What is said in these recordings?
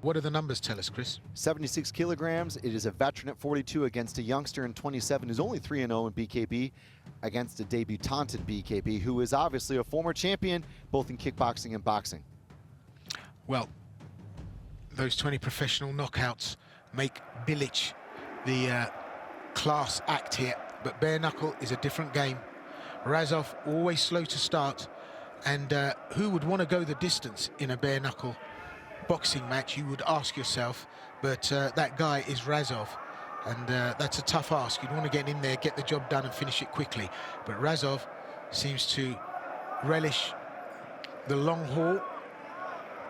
What do the numbers tell us, Chris? 76 kilograms. It is a veteran at 42 against a youngster in 27 who's only 3-0 in BKB against a debutant in BKB who is obviously a former champion both in kickboxing and boxing. Well, those 20 professional knockouts make BILIC the class act here, but bare knuckle is a different game. RAZOV always slow to start, and who would want to go the distance in a bare knuckle boxing match, you would ask yourself, but that guy is RAZOV, and that's a tough ask. You'd want to get in there, get the job done and finish it quickly, but RAZOV seems to relish the long haul.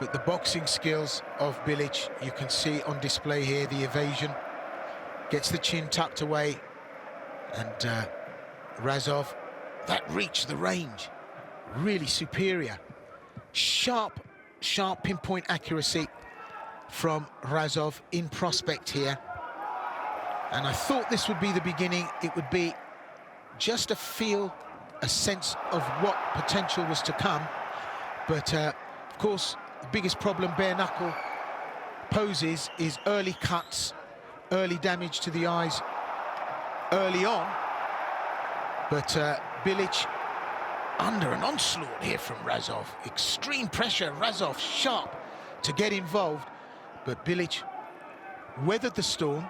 But the boxing skills of BILIC, you can see on display here, the evasion, gets the chin tucked away, and RAZOV, that reach, the range, really superior. Sharp pinpoint accuracy from RAZOV in prospect here. And I thought this would be the beginning. It would be just a feel, a sense of what potential was to come. But of course, the biggest problem bare knuckle poses is early cuts, early damage to the eyes early on. But BILIC under an onslaught here from RAZOV. Extreme pressure, RAZOV sharp to get involved. But BILIC weathered the storm.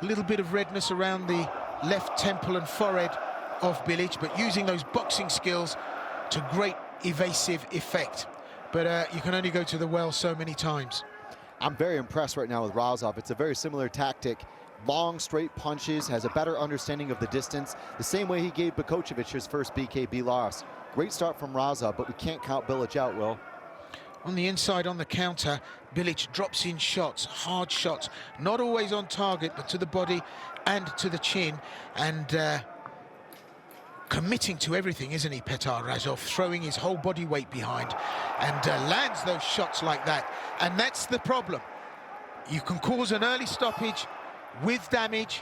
A little bit of redness around the left temple and forehead of BILIC, but using those boxing skills to great evasive effect. But you can only go to the well so many times. I'm very impressed right now with RAZOV. It's a very similar tactic. Long, straight punches, has a better understanding of the distance, the same way he gave Bakocevic his first BKB loss. Great start from RAZOV, but we can't count BILIC out, Will. On the inside, on the counter, BILIC drops in shots, hard shots, not always on target, but to the body and to the chin, and committing to everything, isn't he, Petar RAZOV, throwing his whole body weight behind, and lands those shots like that. And that's the problem. You can cause an early stoppage with damage,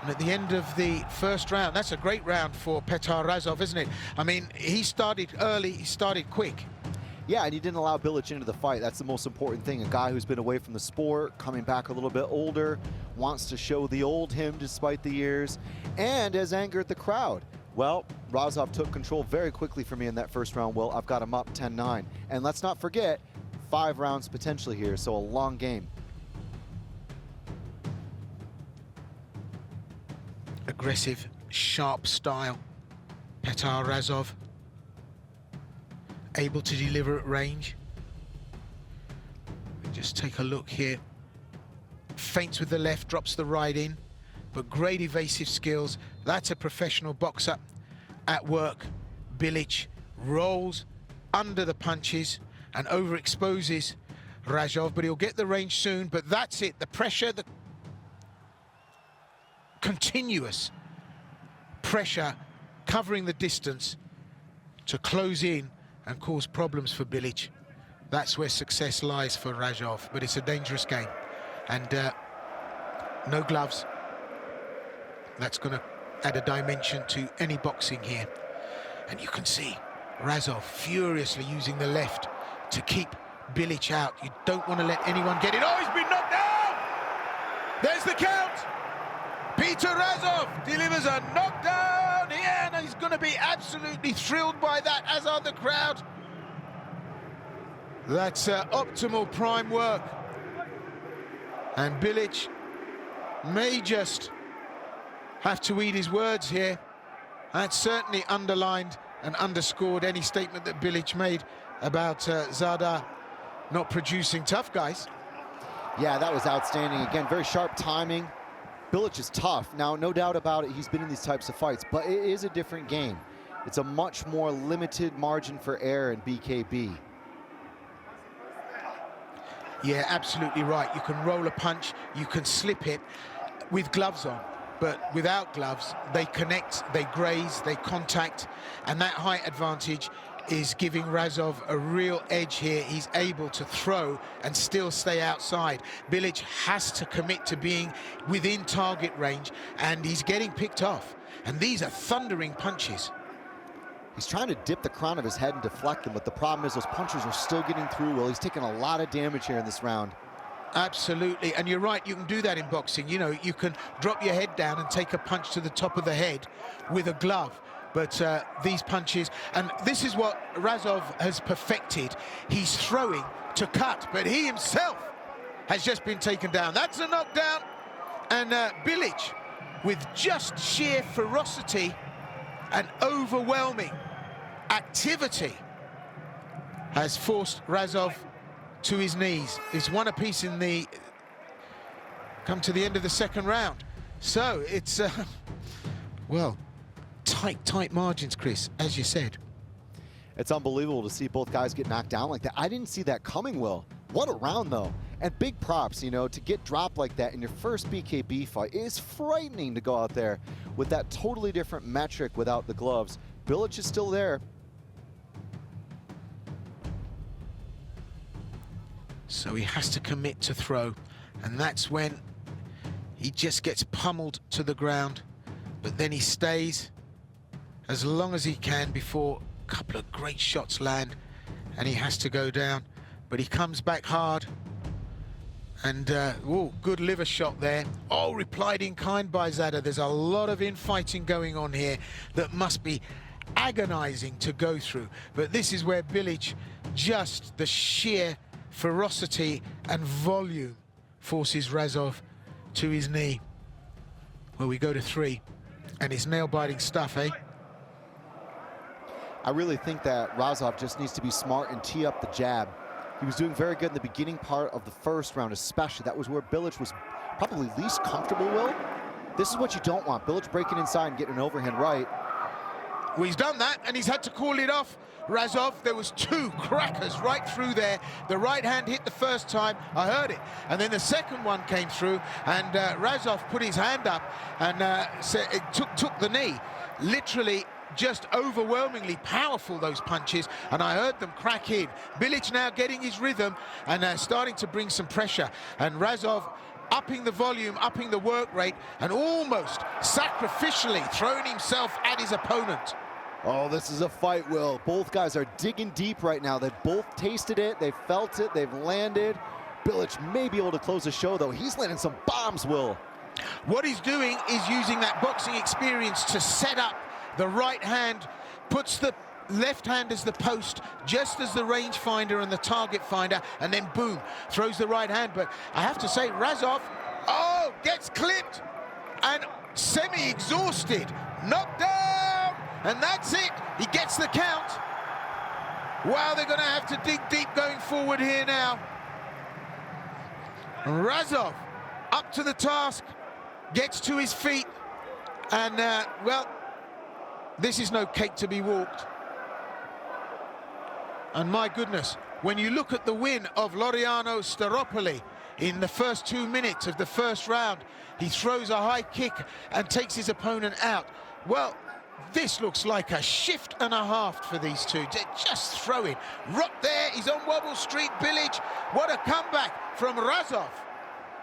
and at the end of the first round, that's a great round for Petar RAZOV, isn't it? I mean, he started early, he started quick. Yeah, and he didn't allow BILIC into the fight. That's the most important thing. A guy who's been away from the sport, coming back a little bit older, wants to show the old him despite the years, and has angered the crowd. Well, RAZOV took control very quickly for me in that first round, Will. I've got him up 10-9. And let's not forget, 5 rounds potentially here, so a long game. Aggressive, sharp style. Petar RAZOV, able to deliver at range. Just take a look here. Feints with the left, drops the right in, but great evasive skills. That's a professional boxer at work. BILIC rolls under the punches and overexposes RAZOV, but he'll get the range soon. But that's it, the pressure, the continuous pressure covering the distance to close in and cause problems for BILIC. That's where success lies for RAZOV, but it's a dangerous game. And no gloves. That's going to add a dimension to any boxing here. And you can see RAZOV furiously using the left to keep BILIC out. You don't want to let anyone get it. Oh, he's been knocked down! There's the count! Petar RAZOV delivers a knockdown here, and he's going to be absolutely thrilled by that, as are the crowd. That's optimal prime work. And BILIC may just have to eat his words here. That certainly underlined and underscored any statement that BILIC made about Zadar not producing tough guys. Yeah, that was outstanding. Again, very sharp timing. BILIC is tough. Now, no doubt about it, he's been in these types of fights, but it is a different game. It's a much more limited margin for error in BKB. Yeah, absolutely right. You can roll a punch, you can slip it with gloves on, but without gloves, they connect, they graze, they contact, and that height advantage is giving RAZOV a real edge here. He's able to throw and still stay outside. BILIC has to commit to being within target range, and he's getting picked off. And these are thundering punches. He's trying to dip the crown of his head and deflect them, but the problem is those punches are still getting through. Well, he's taking a lot of damage here in this round. Absolutely, and you're right, you can do that in boxing. You know, you can drop your head down and take a punch to the top of the head with a glove. But these punches, and this is what RAZOV has perfected. He's throwing to cut, but he himself has just been taken down. That's a knockdown, and BILIC, with just sheer ferocity and overwhelming activity, has forced RAZOV to his knees. It's one apiece in the come to the end of the second round. So it's well, tight margins, Chris, as you said. It's unbelievable to see both guys get knocked down like that. I didn't see that coming, Will. What a round, though. And big props, you know, to get dropped like that in your first BKB fight. It is frightening to go out there with that totally different metric without the gloves. BILIC is still there. So he has to commit to throw, and that's when he just gets pummeled to the ground, but then he stays as long as he can before a couple of great shots land, and he has to go down, but he comes back hard, and oh, good liver shot there. Oh, replied in kind by Zadar. There's a lot of infighting going on here that must be agonizing to go through, but this is where BILIC, just the sheer ferocity and volume, forces RAZOV to his knee. Well, we go to 3, and it's nail-biting stuff, eh? I really think that RAZOV just needs to be smart and tee up the jab. He was doing very good in the beginning part of the first round, especially. That was where BILIC was probably least comfortable, Will. This is what you don't want. BILIC breaking inside and getting an overhand right. Well, he's done that, and he's had to call it off. RAZOV, there was 2 crackers right through there. The right hand hit the first time, I heard it, and then the second one came through, and RAZOV put his hand up and it took the knee. Literally just overwhelmingly powerful, those punches, and I heard them crack in. BILIC now getting his rhythm and starting to bring some pressure, and RAZOV upping the volume, upping the work rate, and almost sacrificially throwing himself at his opponent. Oh, this is a fight, Will. Both guys are digging deep right now. They've both tasted it, they've felt it, they've landed. BILIC may be able to close the show, though. He's landing some bombs, Will. What he's doing is using that boxing experience to set up the right hand, puts the left hand as the post, just as the rangefinder and the target finder, and then boom, throws the right hand. But I have to say, RAZOV, oh, gets clipped and semi-exhausted, knocked down, and that's it. He gets the count. Wow, they're going to have to dig deep going forward here now. RAZOV up to the task, gets to his feet, and well, this is no cake to be walked. And my goodness, when you look at the win of Laureano Staropoli in the first 2 minutes of the first round, he throws a high kick and takes his opponent out. Well, this looks like a shift and a half for these two. They're just throwing. Right there, he's on Wobble Street, BILIC. What a comeback from RAZOV.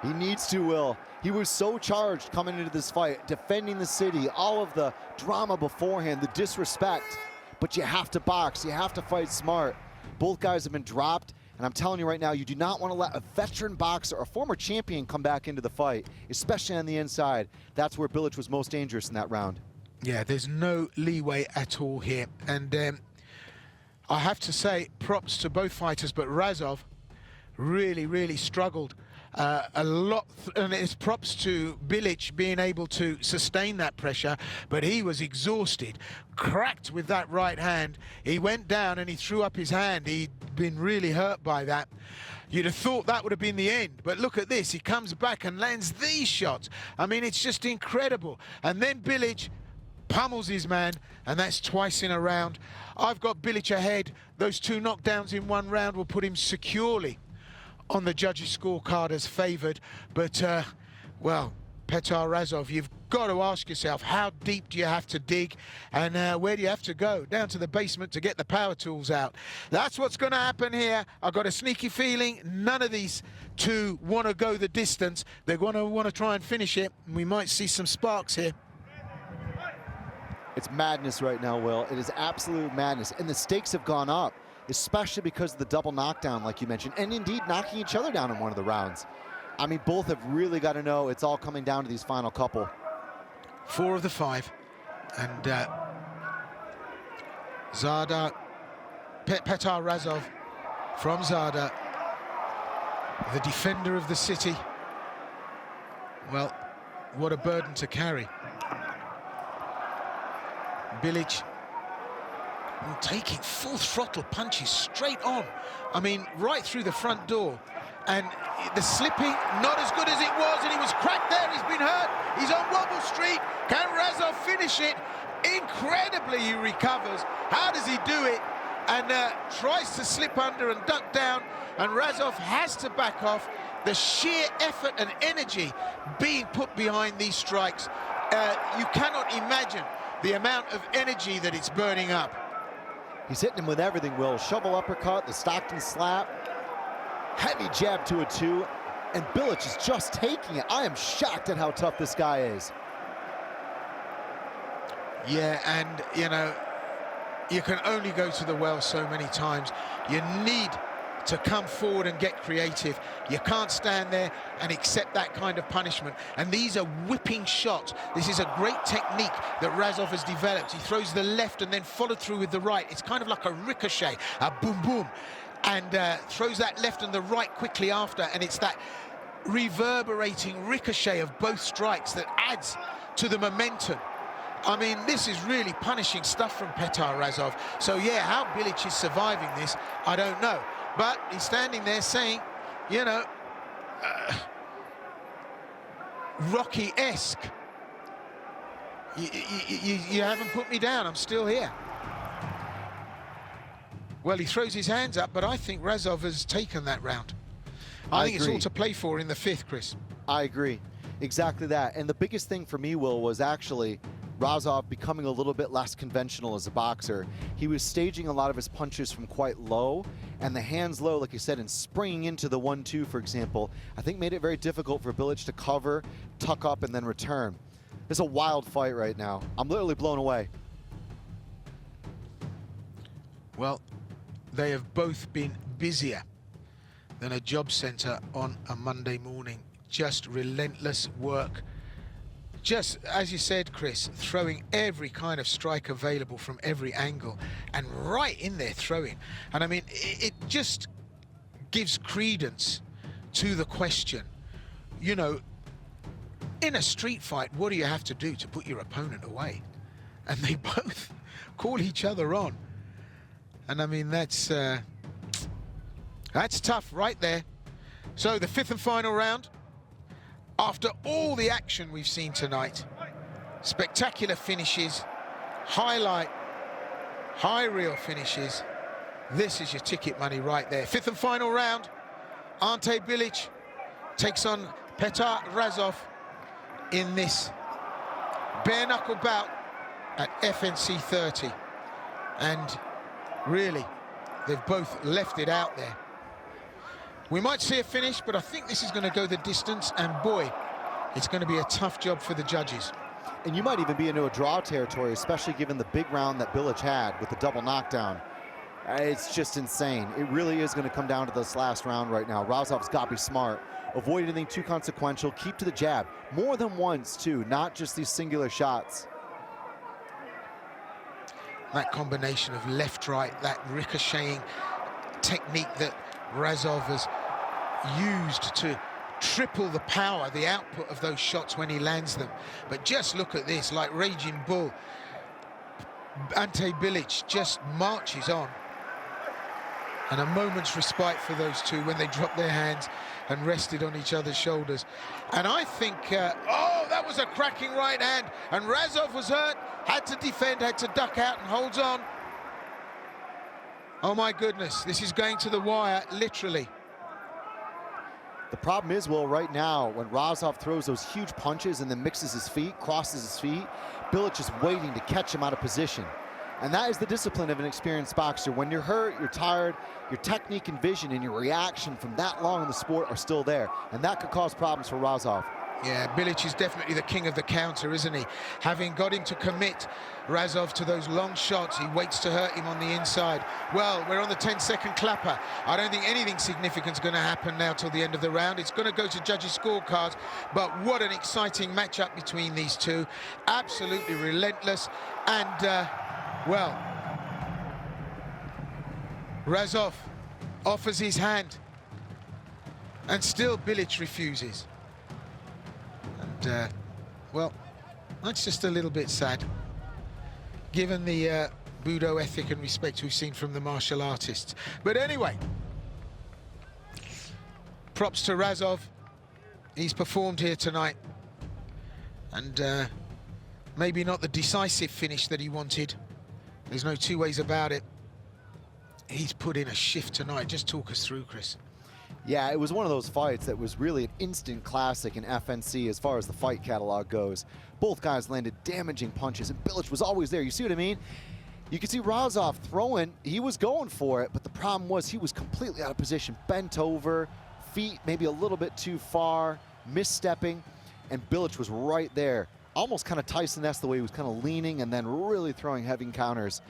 He needs to, Will. He was so charged coming into this fight, defending the city, all of the drama beforehand, the disrespect. But you have to box, you have to fight smart. Both guys have been dropped, and I'm telling you right now, you do not want to let a veteran boxer, a former champion, come back into the fight, especially on the inside. That's where BILIC was most dangerous in that round. Yeah, there's no leeway at all here. And I have to say, props to both fighters, but RAZOV really struggled a lot, and it's props to BILIC being able to sustain that pressure, but he was exhausted, cracked with that right hand. He went down and he threw up his hand. He'd been really hurt by that. You'd have thought that would have been the end, but look at this. He comes back and lands these shots. I mean, it's just incredible. And then BILIC pummels his man, and that's twice in a round. I've got BILIC ahead. Those 2 knockdowns in 1 round will put him securely on the judges' scorecard as favoured. But, well, Petar RAZOV, you've got to ask yourself, how deep do you have to dig, and where do you have to go? Down to the basement to get the power tools out. That's what's going to happen here. I've got a sneaky feeling none of these two want to go the distance. They're going to want to try and finish it, and we might see some sparks here. It's madness right now, Will. It is absolute madness, and the stakes have gone up, especially because of the double knockdown, like you mentioned, and indeed knocking each other down in one of the rounds. I mean, both have really got to know it's all coming down to these final couple. 4 of the 5. And Zadar, Petar Razov from Zadar, the defender of the city. Well, what a burden to carry. BILIC taking full throttle punches straight on. I mean, right through the front door. And the slipping, not as good as it was, and he was cracked there, he's been hurt. He's on Wobble Street. Can Razov finish it? Incredibly, he recovers. How does he do it? And tries to slip under and duck down, and Razov has to back off. The sheer effort and energy being put behind these strikes, you cannot imagine the amount of energy that it's burning up. He's hitting him with everything, Will. Shovel uppercut, the Stockton slap, heavy jab to a 2, and BILIC is just taking it. I am shocked at how tough this guy is. Yeah, and, you know, you can only go to the well so many times. You need to come forward and get creative. You can't stand there and accept that kind of punishment. And these are whipping shots. This is a great technique that Razov has developed. He throws the left and then followed through with the right. It's kind of like a ricochet, a boom boom, and throws that left and the right quickly after. And it's that reverberating ricochet of both strikes that adds to the momentum. I mean, this is really punishing stuff from Petar Razov. So yeah, how BILIC is surviving this, I don't know. But he's standing there saying, you know, Rocky-esque. You haven't put me down, I'm still here. Well, he throws his hands up, but I think Razov has taken that round. I think it's all to play for in the 5th, Chris. I agree. Exactly that. And the biggest thing for me, Will, was actually Razov becoming a little bit less conventional as a boxer. He was staging a lot of his punches from quite low, and the hands low, like you said, and springing into the 1-2, for example, I think made it very difficult for BILIC to cover, tuck up, and then return. It's a wild fight right now. I'm literally blown away. Well, they have both been busier than a job center on a Monday morning. Just relentless work. Just, as you said, Chris, throwing every kind of strike available from every angle and right in there throwing. And I mean, it just gives credence to the question, you know, in a street fight, what do you have to do to put your opponent away? And they both call each other on. And I mean, that's tough right there. So the 5th and final round. After all the action we've seen tonight, spectacular finishes, highlight, high reel finishes, this is your ticket money right there. 5th and final round, Ante Bilic takes on Petar Razov in this bare knuckle bout at FNC 30. And really, they've both left it out there. We might see a finish, but I think this is going to go the distance, and boy, it's going to be a tough job for the judges. And you might even be into a draw territory, especially given the big round that BILIC had with the double knockdown. It's just insane. It really is going to come down to this last round right now. Razov's got to be smart. Avoid anything too consequential. Keep to the jab. More than once, too, not just these singular shots. That combination of left-right, that ricocheting technique that Razov has used to triple the power, the output of those shots when he lands them. But just look at this, like Raging Bull. Ante Bilic just marches on. And a moment's respite for those two when they dropped their hands and rested on each other's shoulders. And I think, oh, that was a cracking right hand. And Razov was hurt, had to defend, had to duck out, and holds on. Oh my goodness, this is going to the wire, literally. The problem is, Will, right now, when Razov throws those huge punches and then mixes his feet, crosses his feet, BILIC is waiting to catch him out of position. And that is the discipline of an experienced boxer. When you're hurt, you're tired, your technique and vision and your reaction from that long in the sport are still there. And that could cause problems for Razov. Yeah, Bilic is definitely the king of the counter, isn't he? Having got him to commit Razov to those long shots, he waits to hurt him on the inside. Well, we're on the 10-second clapper. I don't think anything significant is going to happen now till the end of the round. It's going to go to judges' scorecards, but what an exciting matchup between these two. Absolutely relentless, and, well, Razov offers his hand, and still Bilic refuses. And, well, that's just a little bit sad, given the Budo ethic and respect we've seen from the martial artists. But anyway, props to Razov. He's performed here tonight. And maybe not the decisive finish that he wanted. There's no two ways about it. He's put in a shift tonight. Just talk us through, Chris. Yeah, it was one of those fights that was really an instant classic in FNC as far as the fight catalog goes. Both guys landed damaging punches, and Bilic was always there. You see what I mean? You can see Razov throwing. He was going for it, but the problem was he was completely out of position, bent over, feet maybe a little bit too far, misstepping, and Bilic was right there. Almost kind of Tyson-esque the way he was kind of leaning and then really throwing heavy counters.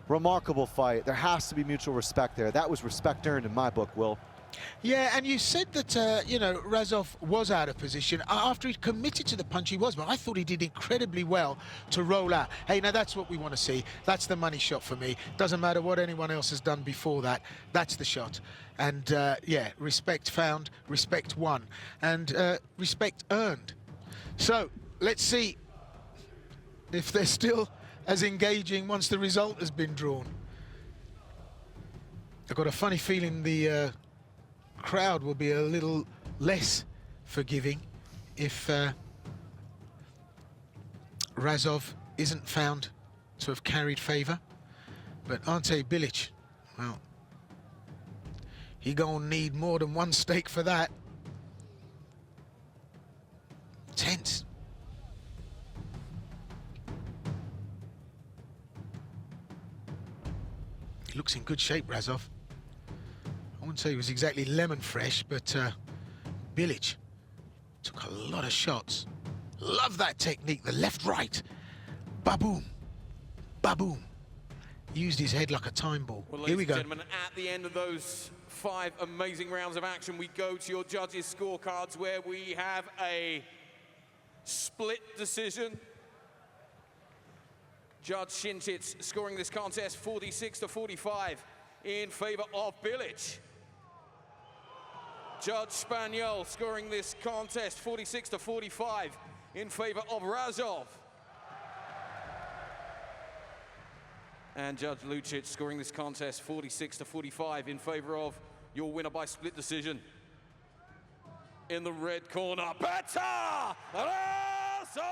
Remarkable fight. There has to be mutual respect there. That was respect earned in my book, Will. Yeah, and you said that, you know, Razov was out of position. After he'd committed to the punch, he was, but I thought he did incredibly well to roll out. Hey, now that's what we want to see. That's the money shot for me. Doesn't matter what anyone else has done before that. That's the shot. And, yeah, respect found, respect won, and respect earned. So, let's see if they're still as engaging once the result has been drawn. I've got a funny feeling the crowd will be a little less forgiving if Razov isn't found to have carried favour. But Ante Bilic, well, he gonna need more than one stake for that. Tense. He looks in good shape, Razov. I wouldn't say he was exactly lemon fresh, but Bilic took a lot of shots. Love that technique, the left-right. Ba-boom, ba-boom. Used his head like a time ball. Well, here we go. Gentlemen, at the end of those 5 amazing rounds of action, we go to your judges' scorecards, where we have a split decision. Judge Ćosić scoring this contest 46-45 in favor of Bilic. Judge Spaniel scoring this contest 46-45 in favor of Razov. And Judge Lucic scoring this contest 46-45 in favor of your winner by split decision. In the red corner, better Razov!